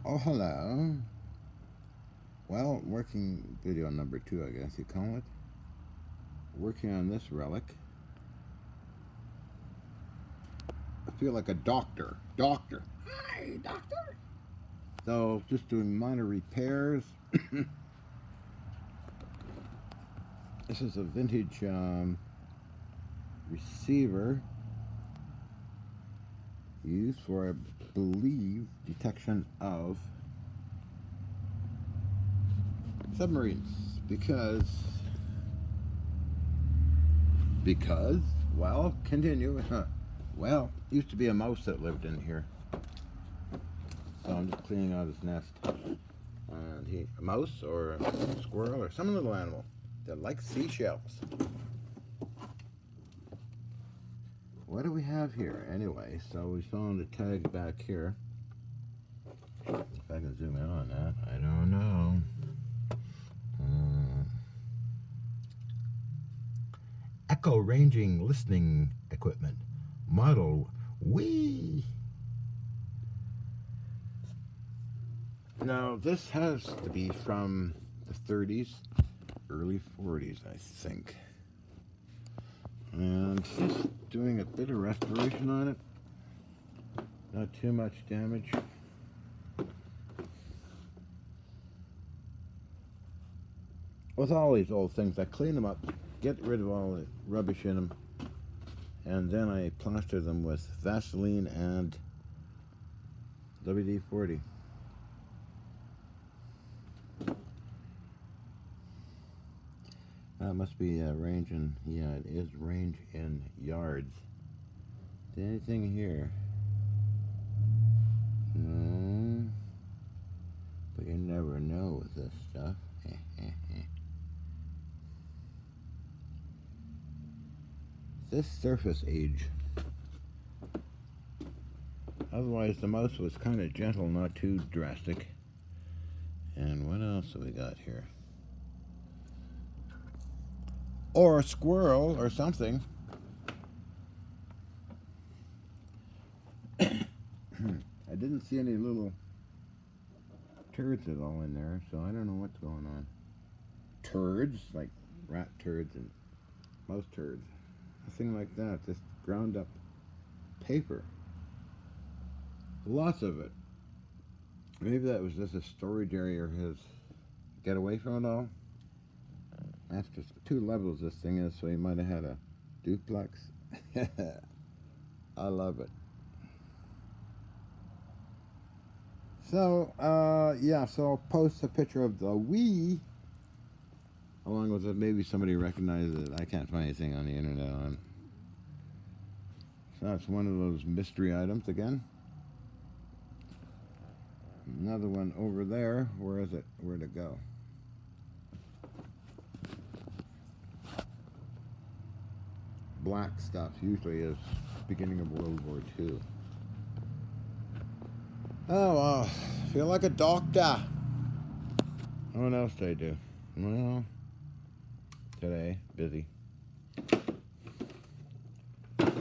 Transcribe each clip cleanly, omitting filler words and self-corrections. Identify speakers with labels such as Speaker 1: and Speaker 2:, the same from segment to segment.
Speaker 1: Oh, hello. Well, working video number 2, I guess you call it. Working on this relic. I feel like a doctor. Doctor. Hi, doctor. So, just doing minor repairs. This is a vintage receiver used for, I believe, detection of submarines. Because, well, continue. Well, used to be a mouse that lived in here. So I'm just cleaning out his nest. And a mouse or a squirrel or some little animal that likes seashells. What do we have here anyway? So we found a tag back here. If I can zoom in on that, I don't know. Echo ranging listening equipment. Model Wii. Now this has to be from the 30s, early 40s, I think. And just doing a bit of restoration on it. Not too much damage. With all these old things, I clean them up, get rid of all the rubbish in them, and then I plaster them with Vaseline and WD-40. That must be range in, yeah, it is range in yards. Is there anything here? No. But you never know with this stuff. This surface age. Otherwise the mouse was kind of gentle, not too drastic. And what else have we got here? Or a squirrel or something. I didn't see any little turds at all in there, so I don't know what's going on. Turds, like rat turds and mouse turds. Nothing like that, just ground up paper. Lots of it. Maybe that was just a storage area or his get away from it all. That's just 2 levels this thing is, so he might have had a duplex. I love it. So, yeah, so I'll post a picture of the Wii, along with it. Maybe somebody recognizes it. I can't find anything on the internet on it. So that's one of those mystery items again. Another one over there. Where is it? Where'd it go? Black stuff usually is beginning of World War II. Oh, well, feel like a doctor. What else do I do? Well, today, busy.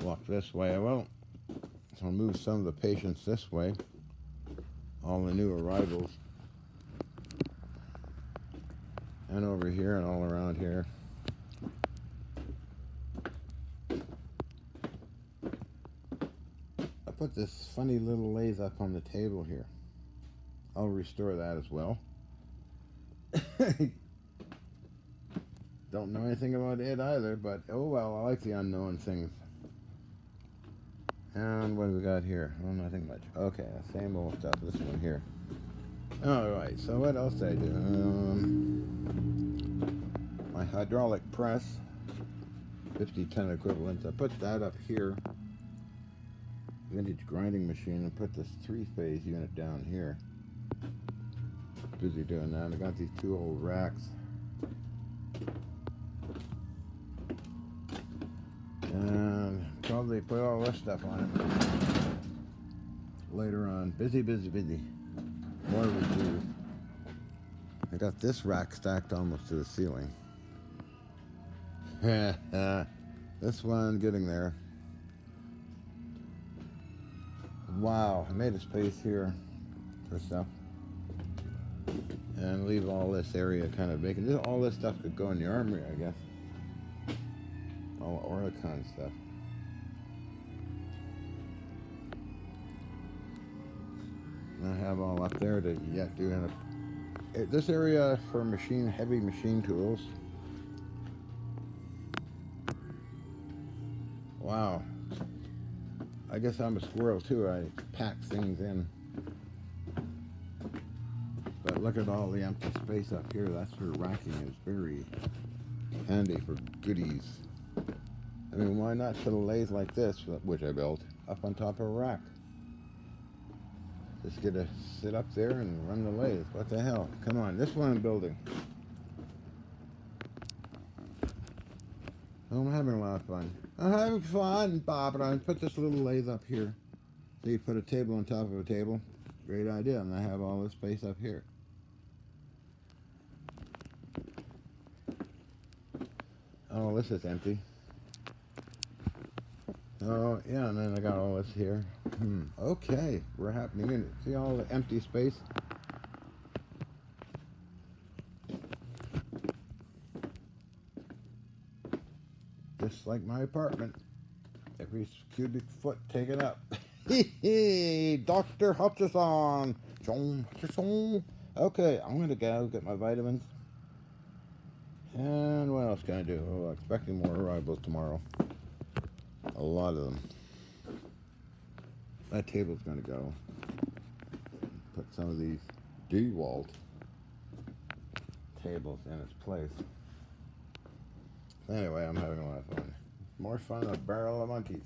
Speaker 1: Walk this way, I won't. So I'll move some of the patients this way. All the new arrivals. And over here and all around here. I put this funny little lathe up on the table here. I'll restore that as well. Don't know anything about it either, but oh well, I like the unknown things. And what do we got here? Oh, nothing much. Okay, same old stuff. This one here. Alright, so what else did I do? My hydraulic press, 50-ton equivalent. I put that up here. Vintage grinding machine, and put this 3-phase unit down here. Busy doing that. I got these 2 old racks. And probably put all this stuff on it later on. Busy. More reviews. I got this rack stacked almost to the ceiling. This one getting there. Wow, I made a space here for stuff. and leave all this area kind of vacant. All this stuff could go in the armory, I guess. All Oricon stuff. And I have all up there that yet do have this area for heavy machine tools. Wow. I guess I'm a squirrel too. I pack things in. But look at all the empty space up here. That's where racking is very handy for goodies. I mean, why not put a lathe like this, which I built, up on top of a rack? Just get to sit up there and run the lathe. What the hell? Come on, this one I'm building. Oh, I'm having a lot of fun. I'm having fun, Bob, and I put this little lathe up here. So you put a table on top of a table. Great idea, and I have all this space up here. Oh, this is empty. Oh, yeah, and then I got all this here. Okay, we're happening in it. See all the empty space? Just like my apartment. Every cubic foot taken up. Dr. Hutchison. John Hutchison. Okay, I'm going to go get my vitamins. And what else can I do? Oh, I'm expecting more arrivals tomorrow. A lot of them. That table's going to go. Put some of these DeWalt tables in its place. Anyway, I'm having a lot of fun. More fun than a barrel of monkeys.